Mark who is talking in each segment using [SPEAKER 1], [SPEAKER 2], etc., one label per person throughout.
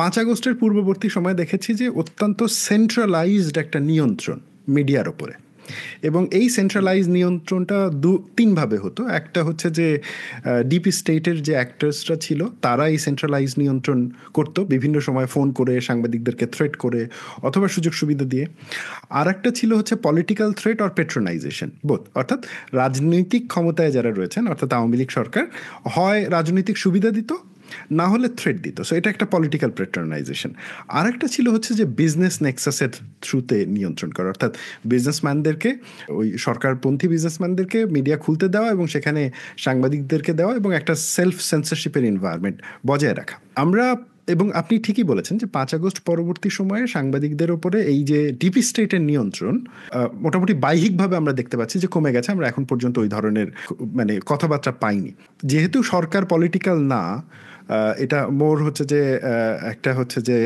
[SPEAKER 1] 5 আগস্টের পূর্ববর্তী সময়ে দেখেছি যে অত্যন্ত সেন্ট্রালাইজড একটা নিয়ন্ত্রণ মিডিয়ার ওপরে, এবং এই সেন্ট্রালাইজ নিয়ন্ত্রণটা তিনভাবে হতো। একটা হচ্ছে যে ডিপি স্টেটের যে অ্যাক্টার্সরা ছিল তারা এই সেন্ট্রালাইজ নিয়ন্ত্রণ করত, বিভিন্ন সময় ফোন করে সাংবাদিকদেরকে থ্রেট করে অথবা সুযোগ সুবিধা দিয়ে। আর একটা ছিল হচ্ছে পলিটিক্যাল থ্রেট অর পেট্রোনাইজেশন বোথ, অর্থাৎ রাজনৈতিক ক্ষমতায় যারা রয়েছেন অর্থাৎ আওয়ামী লীগ সরকার হয় রাজনৈতিক সুবিধা দিত, না হলে থ্রেট দিত। সো এটা একটা পলিটিক্যাল পেট্রোনাইজেশন। আর একটা ছিল হচ্ছে যে বিজনেস নেক্সাসের থ্রুতে নিয়ন্ত্রণ করা, অর্থাৎ বিজনেসম্যানদেরকে, ওই সরকারপন্থী বিজনেসম্যানদেরকে মিডিয়া খুলতে দেওয়া এবং সেখানে সাংবাদিকদেরকে দেওয়া এবং একটা সেলফ সেন্সরশিপের এনভায়রনমেন্ট বজায় রাখা। আমরা এবং আপনি ঠিকই বলেছেন যে 5 আগস্ট পরবর্তী সময়ে সাংবাদিকদের ওপরে এই যে ডিপি স্টেটের নিয়ন্ত্রণ মোটামুটি বাহ্যিকভাবে আমরা দেখতে পাচ্ছি যে কমে গেছে। আমরা এখন পর্যন্ত ওই ধরনের মানে কথাবার্তা পাইনি, যেহেতু সরকার পলিটিক্যাল না, এটা মোর হচ্ছে যে একটা হচ্ছে যে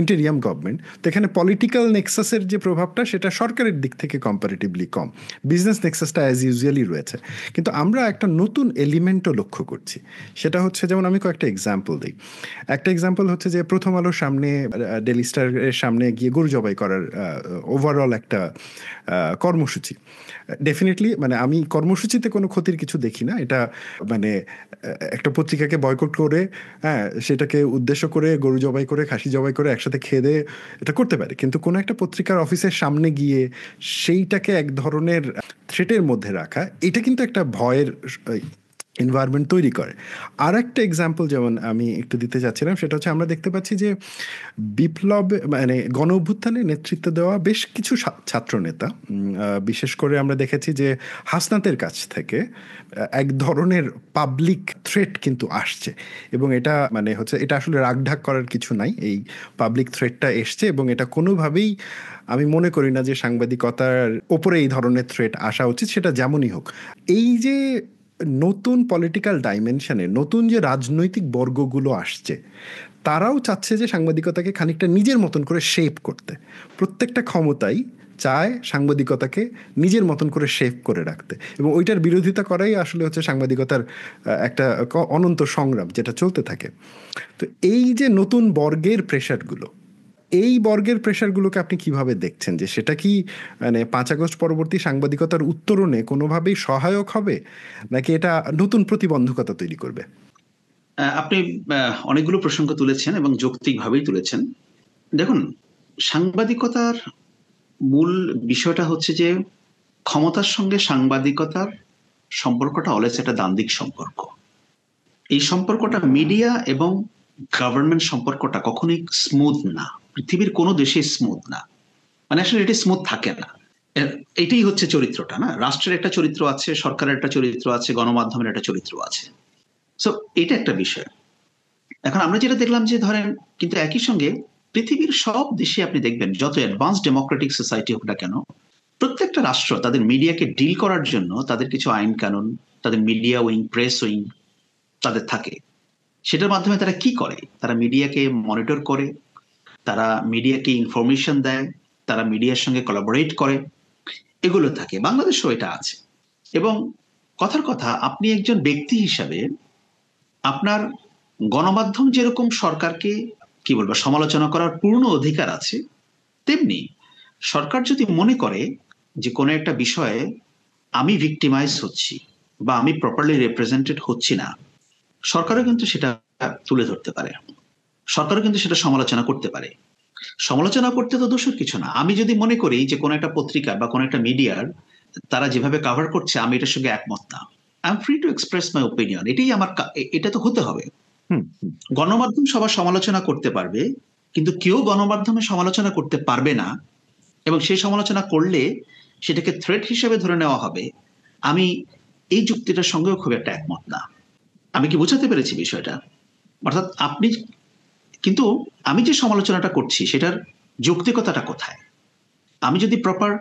[SPEAKER 1] ইন্টেরিয়াম গভর্নমেন্ট, তো এখানে পলিটিক্যাল নেক্সাসের যে প্রভাবটা সেটা সরকারের দিক থেকে কম্পারেটিভলি কম, বিজনেস নেক্সাসটা অ্যাজ ইউজুয়ালি রয়েছে। কিন্তু আমরা একটা নতুন এলিমেন্টও লক্ষ্য করছি, সেটা হচ্ছে যেমন আমি কয়েকটা এক্সাম্পল দিই। একটা এক্সাম্পল হচ্ছে যে প্রথম আলোর সামনে, ডেলি স্টারের সামনে গিয়ে গরু জবাই করার ওভারঅল একটা কর্মসূচি। ডেফিনেটলি মানে আমি কর্মসূচিতে কোনো ক্ষতির কিছু দেখি না, এটা মানে একটা পত্রিকাকে বয়কট করে, হ্যাঁ, সেটাকে উদ্দেশ্য করে গরু জবাই করে খাসি জবাই করে একসাথে খেয়ে দিয়ে এটা করতে পারে, কিন্তু কোনো একটা পত্রিকার অফিসের সামনে গিয়ে সেইটাকে এক ধরনের থ্রেটের মধ্যে রাখা, এটা কিন্তু একটা ভয়ের এনভায়রনমেন্ট তৈরি করে। আর একটা এক্সাম্পল যেমন আমি একটু দিতে চাচ্ছিলাম, সেটা হচ্ছে আমরা দেখতে পাচ্ছি যে বিপ্লব মানে গণ অভ্যুত্থানে নেতৃত্ব দেওয়া বেশ কিছু ছাত্র নেতা, বিশেষ করে আমরা দেখেছি যে হাসনাতের কাছ থেকে এক ধরনের পাবলিক থ্রেট কিন্তু আসছে, এবং এটা মানে হচ্ছে এটা আসলে রাগঢাক করার কিছু নাই, এই পাবলিক থ্রেটটা এসছে, এবং এটা কোনোভাবেই আমি মনে করি না যে সাংবাদিকতার ওপরে এই ধরনের থ্রেট আসা উচিত, সেটা যেমনই হোক। এই যে নতুন পলিটিক্যাল ডাইমেনশনে নতুন যে রাজনৈতিক বর্গগুলো আসছে, তারাও চাচ্ছে যে সাংবাদিকতাকে খানিকটা নিজের মতন করে শেপ করতে। প্রত্যেকটা ক্ষমতাই চায় সাংবাদিকতাকে নিজের মতন করে শেপ করে রাখতে, এবং ওইটার বিরোধিতা করাই আসলে হচ্ছে সাংবাদিকতার একটা অনন্ত সংগ্রাম যেটা চলতে থাকে। তো এই যে নতুন বর্গের প্রেশারগুলো, এই বর্গের প্রেশারগুলোকে আপনি কিভাবে দেখছেন, যে সেটা কি মানে 5 আগস্ট পরবর্তী সাংবাদিকতার উত্তরণে কোনোভাবেই সহায়ক হবে, নাকি এটা নতুন প্রতিবন্ধকতা তৈরি করবে?
[SPEAKER 2] আপনি অনেকগুলো প্রসঙ্গ তুলেছেন এবং যৌক্তিকভাবেই তুলেছেন। দেখুন, সাংবাদিকতার মূল বিষয়টা হচ্ছে যে ক্ষমতার সঙ্গে সাংবাদিকতার সম্পর্কটা অলওয়েজ একটা দ্বান্দ্বিক সম্পর্ক। এই সম্পর্কটা মিডিয়া এবং গভর্নমেন্ট সম্পর্কটা কখনোই স্মুথ না, পৃথিবীর কোনো দেশে স্মুথ না, মানে আসলে এটা স্মুথ থাকে না। এটাই হচ্ছে চরিত্রটা, না? রাষ্ট্রের একটা চরিত্র আছে, সরকারের একটা চরিত্র আছে, গণমাধ্যমের একটা চরিত্র আছে। সো এটা একটা বিষয়। এখন আমরা যেটা দেখলাম যে ধরেন, কিন্তু একই সঙ্গে পৃথিবীর সব দেশে আপনি দেখবেন, যত অ্যাডভান্স ডেমোক্রেটিক সোসাইটি হোক না কেন, প্রত্যেকটা রাষ্ট্র তাদের মিডিয়াকে ডিল করার জন্য তাদের কিছু আইন কানুন, তাদের মিডিয়া উইং, প্রেস উইং তাদের থাকে। সেটার মাধ্যমে তারা কি করে? তারা মিডিয়াকে মনিটর করে, তারা মিডিয়াকে ইনফরমেশন দেয়, তারা মিডিয়ার সঙ্গে কোলাবোরেট করে, এগুলো থাকে। বাংলাদেশেও এটা আছে। এবং কথার কথা, আপনি একজন ব্যক্তি হিসাবে আপনার গণমাধ্যম যেরকম সরকারকে কি বলবো সমালোচনা করার পূর্ণ অধিকার আছে, তেমনি সরকার যদি মনে করে যে কোনো একটা বিষয়ে আমি ভিক্টিমাইজ হচ্ছি বা আমি প্রপারলি রিপ্রেজেন্টেড হচ্ছি না, সরকারও কিন্তু সেটা তুলে ধরতে পারে, সরকারও কিন্তু সেটা সমালোচনা করতে পারে। সমালোচনা করতে তো দোষের কিছু না। আমি যদি মনে করি যে কোনো একটা পত্রিকা বা কোনো একটা মিডিয়ার তারা যেভাবে কভার করছে আমি এটার সঙ্গে একমত না, I am free to express my opinion, এটাই আমার, এটা তো হতে হবে। গণমাধ্যম সবার সমালোচনা করতে পারবে, কিন্তু কেউ গণমাধ্যমে সমালোচনা করতে পারবে না, এবং সেই সমালোচনা করলে সেটাকে থ্রেট হিসেবে ধরে নেওয়া হবে। আমি এই যুক্তিটার সঙ্গেও খুব একটা একমত না। আমি কি বোঝাতে পেরেছি বিষয়টা? অর্থাৎ আপনি, কিন্তু আমি যে সমালোচনাটা করছি সেটার যৌক্তিকতাটা কোথায়? আমি যদি প্রপার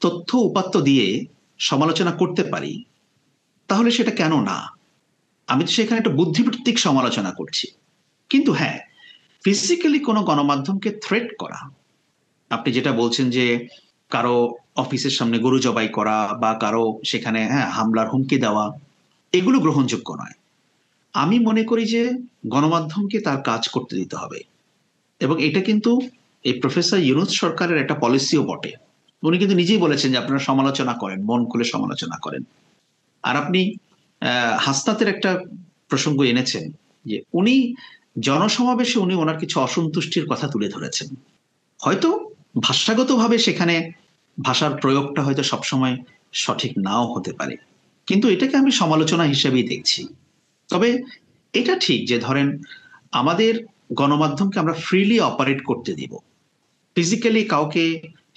[SPEAKER 2] তথ্য উপাত্ত দিয়ে সমালোচনা করতে পারি, তাহলে সেটা কেন না? আমি তো সেখানে একটা বুদ্ধিবৃত্তিক সমালোচনা করছি। কিন্তু হ্যাঁ, ফিজিক্যালি কোনো গণমাধ্যমকে থ্রেট করা, আপনি যেটা বলছেন যে কারো অফিসের সামনে গরু জবাই করা বা কারো সেখানে হামলার হুমকি দেওয়া, এগুলো গ্রহণযোগ্য নয়। আমি মনে করি যে গণমাধ্যমকে তার কাজ করতে দিতে হবে। এবং এটা কিন্তু এই প্রফেসর ইউনূস সরকারের একটা পলিসিও বটে। উনি কিন্তু নিজেই বলেছেন যে আপনারা সমালোচনা করেন, মন খুলে সমালোচনা করেন। আর আপনি হাসনাতের একটা প্রসঙ্গ এনেছেন যে উনি জনসমাবেশে উনি ওনার কিছু অসন্তুষ্টির কথা তুলে ধরেছেন। হয়তো ভাষাগতভাবে সেখানে ভাষার প্রয়োগটা হয়তো সবসময় সঠিক নাও হতে পারে, কিন্তু এটাকে আমি সমালোচনা হিসেবেই দেখছি। তবে এটা ঠিক যে ধরেন আমাদের গণমাধ্যমকে আমরা ফ্রিলি অপারেট করতে দিব, ফিজিক্যালি কাউকে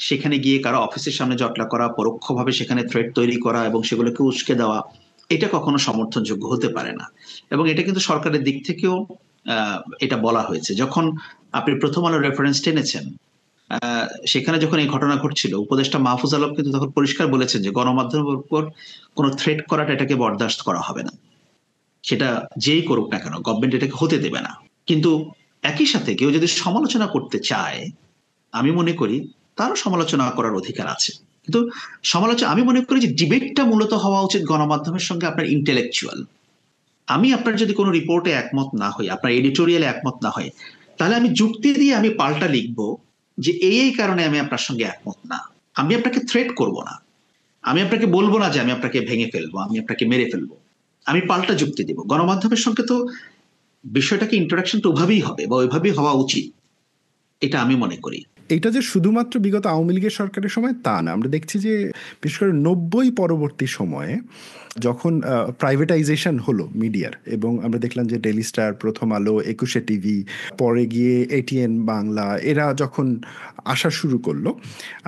[SPEAKER 2] সেখানে গিয়ে কারো অফিসের সামনে জটলা করা, পরোক্ষভাবে সেখানে থ্রেট তৈরি করা এবং সেগুলোকে উস্কে দেওয়া, এটা কখনো সমর্থনযোগ্য হতে পারে না। এবং এটা কিন্তু সরকারের দিক থেকেও এটা বলা হয়েছে। যখন আপনি প্রথম আলো রেফারেন্স টেনেছেন, সেখানে যখন এই ঘটনা ঘটছিল, উপদেষ্টা মাহফুজ আলম কিন্তু তখন পরিষ্কার বলেছেন যে গণমাধ্যমের উপর কোনো থ্রেট করাটা এটাকে বরদাস্ত করা হবে না, সেটা যেই করুক না কেন গভর্নমেন্ট এটাকে হতে দেবে না। কিন্তু একই সাথে কেউ যদি সমালোচনা করতে চায়, আমি মনে করি তারও সমালোচনা করার অধিকার আছে। কিন্তু সমালোচনা, আমি মনে করি যে ডিবেটটা মূলত হওয়া উচিত গণমাধ্যমের সঙ্গে আপনার ইন্টেলেকচুয়াল। আমি আপনার যদি কোনো রিপোর্টে একমত না হই, আপনার এডিটোরিয়ালে একমত না হয়, তাহলে আমি যুক্তি দিয়ে আমি পাল্টা লিখবো যে এই কারণে আমি আপনার সঙ্গে একমত না। আমি আপনাকে থ্রেট করব না, আমি আপনাকে বলবো না যে আমি আপনাকে ভেঙে ফেলবো, আমি আপনাকে মেরে ফেলবো, আমি পাল্টা যুক্তি দিব। গণমাধ্যমের সঙ্গে তো বিষয়টাকে ইন্টারাকশনটা ওইভাবেই হবে বা ওইভাবেই হওয়া উচিত, এটা আমি মনে করি।
[SPEAKER 1] এটা যে শুধুমাত্র বিগত আওয়ামী লীগের সরকারের সময় তা না, আমরা দেখছি যে বিশেষ করে 90 পরবর্তী সময়ে যখন প্রাইভেটাইজেশন হলো মিডিয়ার, এবং আমরা দেখলাম যে ডেইলি স্টার, প্রথম আলো, 21 টিভি, পরে গিয়ে এটিএন বাংলা, এরা যখন আসা শুরু করলো,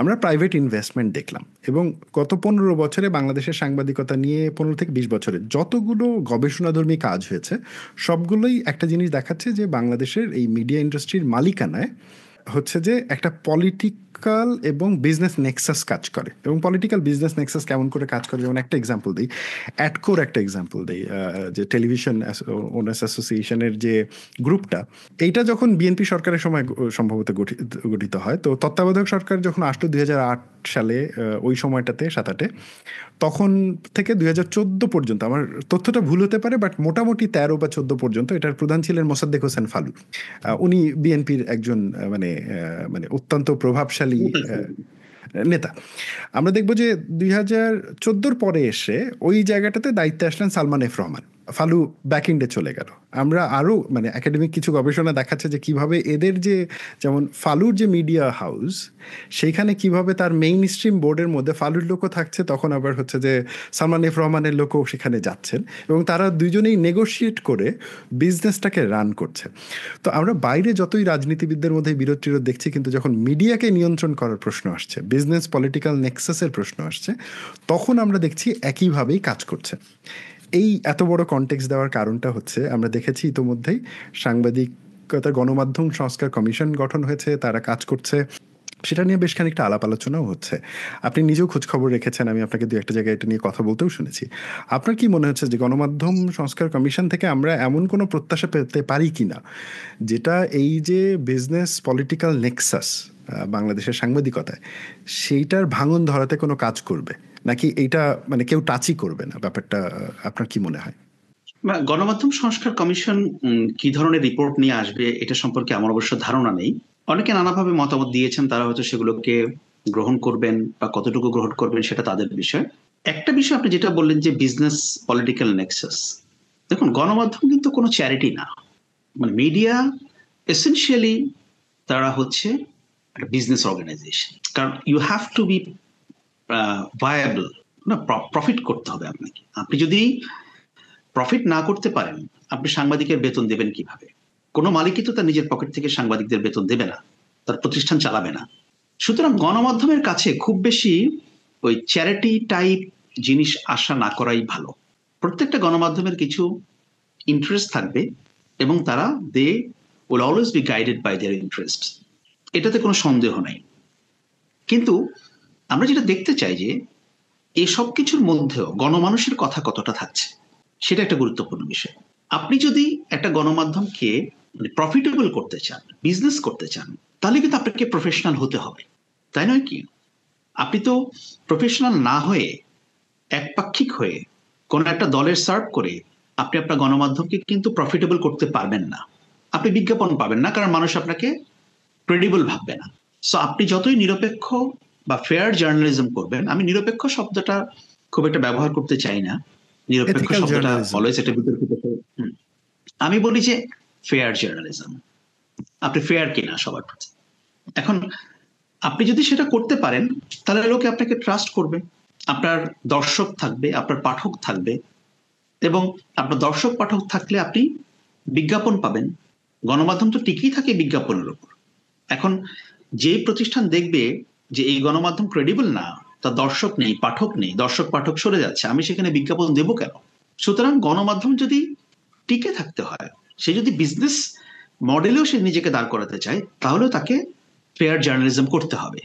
[SPEAKER 1] আমরা প্রাইভেট ইনভেস্টমেন্ট দেখলাম। এবং গত 15 বছরে বাংলাদেশের সাংবাদিকতা নিয়ে, 15 থেকে 20 বছরে যতগুলো গবেষণাধর্মী কাজ হয়েছে, সবগুলোই একটা জিনিস দেখাচ্ছে যে বাংলাদেশের এই মিডিয়া ইন্ডাস্ট্রির মালিকানায় হচ্ছে যে একটা পলিটিক্যাল এবং বিজনেস নেক্সাস কাজ করে। এবং পলিটিক্যাল বিজনেস নেক্সাস কেমন করে কাজ করে, যেমন একটা এক্সাম্পল দিই, অ্যাডকোর একটা এক্সাম্পল দিই, যে টেলিভিশন ওনার্স অ্যাসোসিয়েশনের যে গ্রুপটা, এইটা যখন বিএনপি সরকারের সময় সম্ভবত গঠিত হয়, তো তত্ত্বাবধায়ক সরকার যখন আসলো 2008 সালে, ওই সময়টাতে 7-8, তখন থেকে 2014 পর্যন্ত, আমার তথ্যটা ভুল হতে পারে, বাট মোটামুটি 13 বা 14 পর্যন্ত এটার প্রধান ছিলেন মোসাদ্দেক হোসেন ফালু। উনি বিএনপির একজন মানে মানে অত্যন্ত প্রভাবশালী নেতা। আমরা দেখব যে 2014 পরে এসে ওই জায়গাটাতে দায়িত্বে আসলেন সালমান এফ রহমান। ফালু ব্যাকএন্ডে চলে গেল। আমরা আরও মানে একাডেমিক কিছু গবেষণা দেখাচ্ছে যে কিভাবে এদের যে, যেমন ফালুর যে মিডিয়া হাউস, সেইখানে কিভাবে তার মেইন স্ট্রিম বোর্ডের মধ্যে ফালুর লোকও থাকছে, তখন আবার হচ্ছে যে সালমান এফ রহমানের লোকও সেখানে যাচ্ছেন, এবং তারা দুইজনেই নেগোশিয়েট করে বিজনেসটাকে রান করছে। তো আমরা বাইরে যতই রাজনীতিবিদদের মধ্যে বিরোধ টিরোধ দেখছি, কিন্তু যখন মিডিয়াকে নিয়ন্ত্রণ করার প্রশ্ন আসছে, বিজনেস পলিটিক্যাল নেক্সাসের প্রশ্ন আসছে, তখন আমরা দেখছি একইভাবেই কাজ করছে। এই এত বড় কনটেক্সট দেওয়ার কারণটা হচ্ছে, আমরা দেখেছি ইতোমধ্যেই সাংবাদিকতা গণমাধ্যম সংস্কার কমিশন গঠন হয়েছে, তারা কাজ করছে, সেটা নিয়ে বেশ খানিকটা আলাপ আলোচনাও হচ্ছে। আপনি নিজেও খোঁজ খবর রেখেছেন, আমি আপনাকে দু একটা জায়গায় এটা নিয়ে কথা বলতেও শুনেছি। আপনার কি মনে হচ্ছে যে গণমাধ্যম সংস্কার কমিশন থেকে আমরা এমন কোনো প্রত্যাশা পেতে পারি কি না, যেটা এই যে বিজনেস পলিটিক্যাল নেক্সাস বাংলাদেশের সাংবাদিকতায়, সেইটার ভাঙন ধরাতে কোনো কাজ করবে, নাকি এইটা মানে কেউ টাচই করবে না? ব্যাপারটা আপনার কি মনে হয়?
[SPEAKER 2] গণমাধ্যম সংস্কার কমিশন কি ধরনের রিপোর্ট নিয়ে আসবে এটা সম্পর্কে আমার অবশ্য ধারণা নেই। অনেকে নানাভাবে মতামত দিয়েছেন, তারা হয়তো সেগুলোকে গ্রহণ করবেন বা কতটুকু গ্রহণ করবেন সেটা তাদের বিষয়। একটা বিষয় আপনি যেটা বললেন যে বিজনেস পলিটিক্যাল নেক্সাস, দেখুন গণমাধ্যম কিন্তু কোনো চ্যারিটি না। মানে মিডিয়া এসেনশিয়ালি তারা হচ্ছে একটা বিজনেস অর্গানাইজেশন, কারণ you have to be viable, না প্রফিট করতে হবে আপনাকে। আপনি যদি প্রফিট না করতে পারেন, আপনি সাংবাদিকের বেতন দেবেন কিভাবে? কোনো মালিকই তো তার নিজের পকেট থেকে সাংবাদিকদের বেতন দেবে না, তার প্রতিষ্ঠান চালাবে না। সুতরাং গণমাধ্যমের কাছে খুব বেশি ওই চ্যারিটি টাইপ জিনিস আশা না করাই ভালো। প্রত্যেকটা গণমাধ্যমের কিছু ইন্টারেস্ট থাকবে এবং তারা they will always be guided by their interest, এটাতে কোনো সন্দেহ নাই। কিন্তু আমরা যেটা দেখতে চাই যে এসব কিছুর মধ্যেও গণমানুষের কথা কতটা থাকছে, সেটা একটা গুরুত্বপূর্ণ বিষয়। আপনি যদি একটা গণমাধ্যমকে প্রফিটেবল করতে চান, বিজনেস করতে চান, তাহলে কিন্তু আপনাকে প্রফেশনাল হতে হবে, তাই নয় কি? আপনি তো প্রফেশনাল না হয়ে একপাক্ষিক হয়ে কোন একটা দলের সার্ভ করে আপনি আপনার গণমাধ্যমকে কিন্তু প্রফিটেবল করতে পারবেন না। আপনি বিজ্ঞাপন পাবেন না, কারণ মানুষ আপনাকে ক্রেডিবল ভাববে না। সো আপনি যতই নিরপেক্ষ বা ফেয়ার জার্নালিজম করবেন, আমি নিরপেক্ষ শব্দটা খুব একটা ব্যবহার করতে চাই না, নিরপেক্ষ
[SPEAKER 1] এথিক্যাল
[SPEAKER 2] শব্দটা
[SPEAKER 1] জার্নালিজম।
[SPEAKER 2] অলওয়েজ একটা বিতর্কিত। আমি বলি যে ফেয়ার জার্নালিজম, আপনি ফেয়ার কিনা সবার প্রতি। এখন আপনি যদি সেটা করতে পারেন তাহলে লোকে আপনাকে ট্রাস্ট করবে, আপনার দর্শক থাকবে, আপনার পাঠক থাকবে, এবং আপনার দর্শক পাঠক থাকলে আপনি বিজ্ঞাপন পাবেন। গণমাধ্যম তো টিকেই থাকে বিজ্ঞাপনের উপর। এখন যে প্রতিষ্ঠান দেখবে যে এই গণমাধ্যম ক্রেডিবল না, তার দর্শক নেই, পাঠক নেই, দর্শক পাঠক সরে যাচ্ছে, আমি সেখানে বিজ্ঞাপন দেবো কেন? সুতরাং গণমাধ্যম যদি টিকে থাকতে হয়, সে যদি বিজনেস মডেলেও সে নিজেকে দাঁড় করাতে চায়, তাহলে তাকে ফেয়ার জার্নালিজম করতে হবে,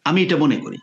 [SPEAKER 2] আমি এটা মনে করি।